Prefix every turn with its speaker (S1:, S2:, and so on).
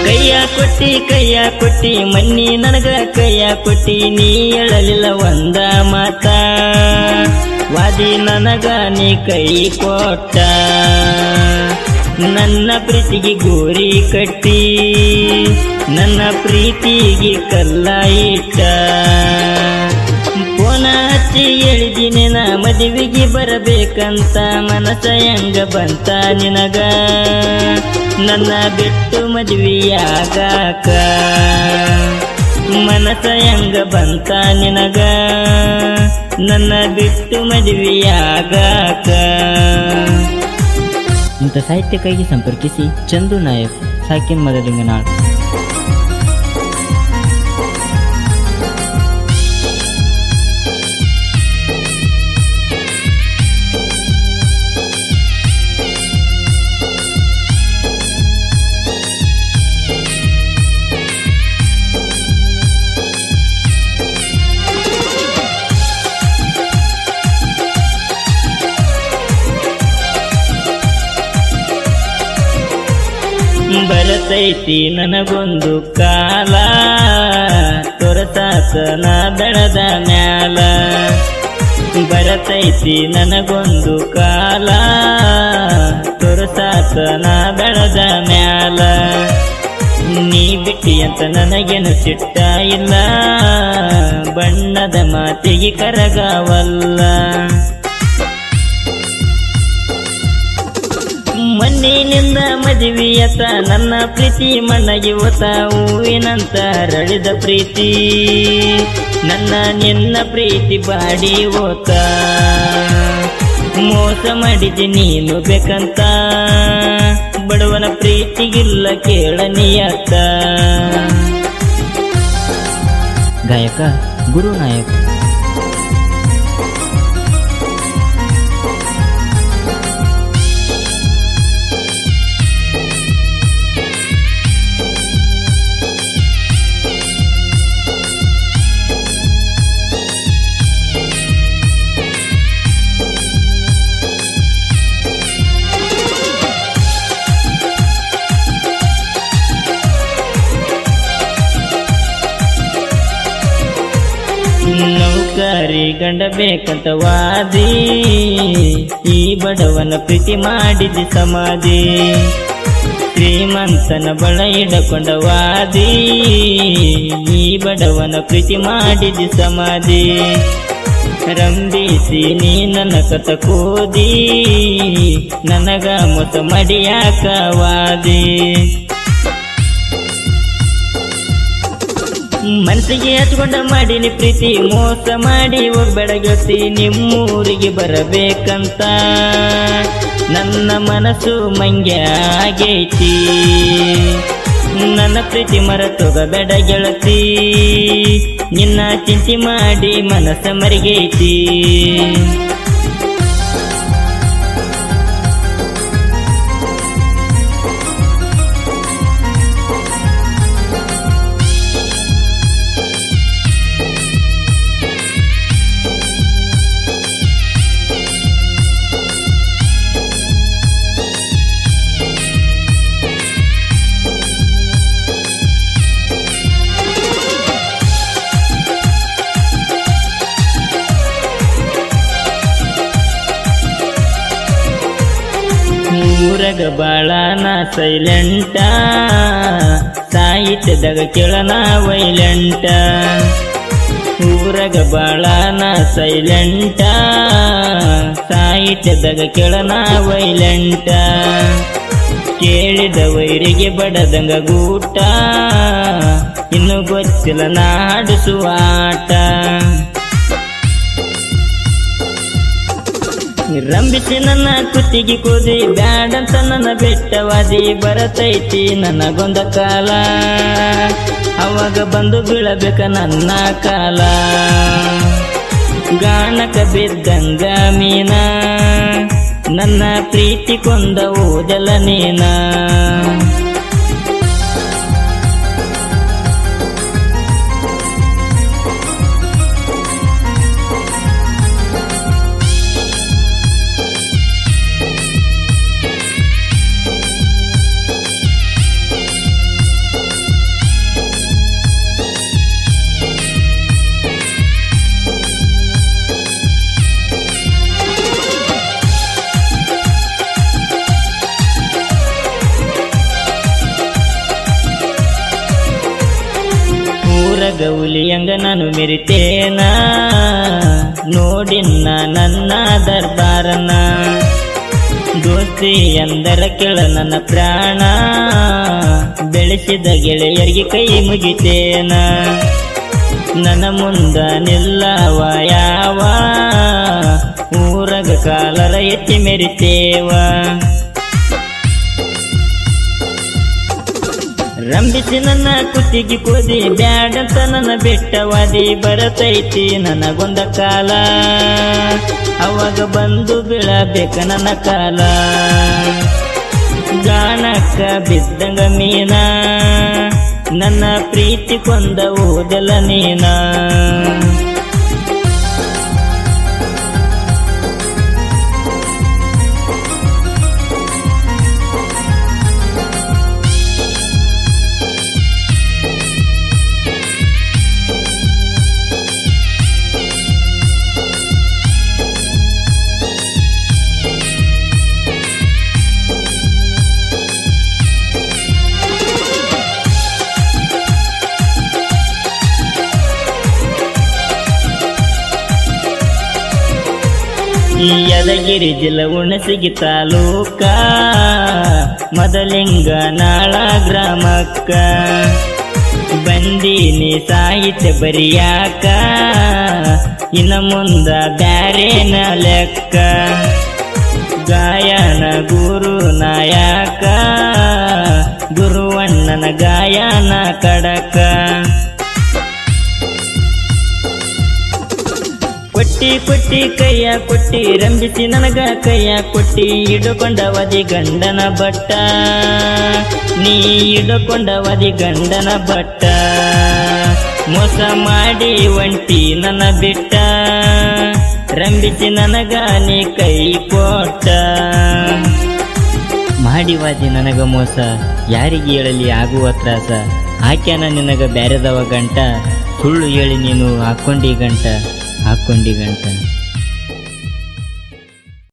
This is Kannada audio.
S1: ಕೈಯ ಕೊಟ್ಟಿ ಮನ್ನಿ ನನಗ ಕೈಯ ಕೊಟ್ಟಿ ನೀ ಹೇಳಲಿಲ್ಲ ಒಂದ ಮಾತ ವಾದಿ ನನಗ ನೀ ಕೈ ಕೊಟ್ಟ ನನ್ನ ಪ್ರೀತಿಗೆ ಗೋರಿ ಕಟ್ಟಿ ನನ್ನ ಪ್ರೀತಿಗೆ ಕಲ್ಲ ಇಟ್ಟ ಫೋನ ಹಚ್ಚಿ ಹೇಳಿದಿನಿ ನಾ ಮದುವೆಗೆ ಬರಬೇಕಂತ ಮನಸ ಹೆಂಗ ಬಂತ ನಿನಗ ನನ್ನ ಬಿಟ್ಟು ಮದುವೆಯಾಗಾಕ ಮನಸ ಹೆಂಗ ಬಂತ ನಿನಗ ನನ್ನ ಬಿಟ್ಟು ಮದುವೆಯಾಗಾಕ.
S2: ಇಂಥ ಸಾಹಿತ್ಯಕ್ಕಾಗಿ ಸಂಪರ್ಕಿಸಿ ಚಂದು ನಾಯಕ್, ಸಾಕಿನ್ ಮದಲಿಂಗನಾಳ್.
S1: ಬರತೈತಿ ನನಗೊಂದು ಕಾಲ ತೊರಸಾಸನ ದಡದ ಮ್ಯಾಲ ಬರತೈತಿ ನನಗೊಂದು ಕಾಲ ತೊರಸಾಸನ ದಡದ ಮ್ಯಾಲ ನೀ ಬಿಟ್ಟಿ ಅಂತ ನನಗೇನು ಸಿಟ್ಟ ಇಲ್ಲ ಬಣ್ಣದ ಮಾತಿಗೆ ಕರಗವಲ್ಲ ಮಣ್ಣಿನಿಂದ ಮದುವೆಯತ ನನ್ನ ಪ್ರೀತಿ ಮಣ್ಣಗಿವತ ಹೂವಿನಂತ ಹರಳಿದ ಪ್ರೀತಿ ನನ್ನ ನಿನ್ನ ಪ್ರೀತಿ ಬಾಡಿ ಹೋತ ಮೋಸ ಮಾಡಿದಿ ನೀನು ಬೇಕಂತ ಬಡವನ ಪ್ರೀತಿಗಿಲ್ಲ ಕೇಳನಿಯತ್ತ.
S2: ಗಾಯಕ ಗುರು ನಾಯಕ್.
S1: ನೌಕರಿ ಗಂಡ ಬೇಕಂತ ವಾದಿ ಈ ಬಡವನ ಪ್ರೀತಿ ಮಾಡಿದಿ ಸಮಾಧಿ ಶ್ರೀಮಂತನ ಬಳ ಹಿಡಕೊಂಡ ವಾದಿ ಈ ಬಡವನ ಪ್ರೀತಿ ಮಾಡಿದಿ ಸಮಾಧಿ ರಂಬಿಸಿ ನೀ ನನ್ನ ಕಥ ಕೋದಿ ನನಗ ಮೋಸ ಮಾಡಿಯಾಕ ವಾದಿ ಮನಸ್ಸಿಗೆ ಹಚ್ಕೊಂಡ ಮಾಡೀನಿ ಪ್ರೀತಿ ಮೋಸ ಮಾಡಿ ಹೋಗ್ಬೇಡ ಗೆಳತಿ ನಿಮ್ಮೂರಿಗೆ ಬರಬೇಕಂತ ನನ್ನ ಮನಸ್ಸು ಮಂಗ್ಯಾಗೈತಿ ನನ್ನ ಪ್ರೀತಿ ಮರೆತೋಗಬೇಡ ಗೆಳತಿ ನಿನ್ನ ಚಿಂತೆ ಮಾಡಿ ಮನಸ್ಸ ಮರಿಗೈತಿ. ಊರಗ ಬಾಳನ ಸೈಲೆಂಟ ಸಾಹಿತ್ಯದಾಗ ಕೇಳನ ವೈಲೆಂಟ ಊರಗ ಬಾಳನ ಸೈಲೆಂಟ ಸಾಹಿತ್ಯದಾಗ ಕೇಳನ ವೈಲೆಂಟ ಕೇಳಿದ ವೈರಿಗೆ ಬಡದಂಗ ಗೂಟ ಇನ್ನು ಗೊತ್ತಿಲ್ಲ ನಾಡಿಸುವ ಆಟ ರಂಬಿಸಿ ನನ್ನ ಕುತ್ತಿಗೆ ಕೂದಿ ಬ್ಯಾಡಂತ ನನ್ನ ಬೆಟ್ಟವಾದಿ ಬರತೈತಿ ನನಗೊಂದ ಕಾಲ ಅವಾಗ ಬಂದು ಬೀಳಬೇಕ ನನ್ನ ಕಾಲ ಗಾಣಕ ಬಿದ್ದಂಗ ಮೀನ ನನ್ನ ಪ್ರೀತಿ ಕೊಂದ ಓದಲ ನೀನ. ಮೈಯಂಗ ನಾನು ಮೆರಿತೇನ ನೋಡಿನ್ನ ನನ್ನ ದರ್ಬಾರನ ದೋಸ್ತಿ ಎಂದರ ಕೆಳ ನನ್ನ ಪ್ರಾಣ ಬೆಳೆಸಿದ ಗೆಳೆಯರಿಗೆ ಕೈ ಮುಗಿತೇನ ನನ್ನ ಮುಂದ ನಿಲ್ಲವ ಯಾವ ಊರಗ ಕಾಲರ ಎತ್ತಿ ಮೆರಿತೇವ ರಂಬಿಸಿ ನನ್ನ ಕುತ್ತಿಗೆ ಕೋದಿ ಬ್ಯಾಡಂತ ನನ್ನ ಬೆಟ್ಟವಾದಿ ಬರತೈತಿ ನನಗೊಂದ ಕಾಲ ಅವಾಗ ಬಂದು ಬೀಳಬೇಕ ನನ್ನ ಕಾಲ ಗಾಣಕ್ಕ ಬಿದ್ದಂಗ ಮೀನ ನನ್ನ ಪ್ರೀತಿ ಕೊಂದ ಓದಲ ನೀನ ಈ ಯದಗಿರಿ ಜಿಲ್ಲೆ ಹುಣಸಗಿ ತಾಲೂಕ ಮದಲಿಂಗ ನಾಳ ಗ್ರಾಮಕ್ಕ ಬಂದೀನಿ ಸಾಹಿತ್ಯ ಬರಿಯಾಕ ಇನ್ನ ಮುಂದ ಬ್ಯಾರೇನ ಲೆಕ್ಕ ಗಾಯನ ಗುರು ನಾಯಕ ಗುರುವಣ್ಣನ ಗಾಯನ ಕಡಕ ಕೊಟ್ಟಿ ಕೊಟ್ಟಿ ಕೈಯ ಕೊಟ್ಟಿ ರಂಬಿಸಿ ನನಗ ಕೈಯ ಕೊಟ್ಟಿ ಹಿಡುಕೊಂಡವದಿ ಗಂಡನ ಬಟ್ಟ ನೀ ಹಿಡುಕೊಂಡವದಿ ಗಂಡನ ಬಟ್ಟ ಮೋಸ ಮಾಡಿ ಒಂಟಿ ನನ್ನ ಬಿಟ್ಟ ರಂಬಿಸಿ ನನಗ ನೀ ಕೈ ಕೊಟ್ಟ
S2: ಮಾಡಿವಾದಿ ನನಗ ಮೋಸ ಯಾರಿಗೆ ಹೇಳಲಿ ಆಗುವ ತ್ರಾಸ ಆಕ್ಯಾನ ನಿನಗ ಬ್ಯಾರೆದವ ಗಂಟ ಸುಳ್ಳು ಹೇಳಿ ನೀನು ಹಾಕ್ಕೊಂಡಿ ಗಂಟ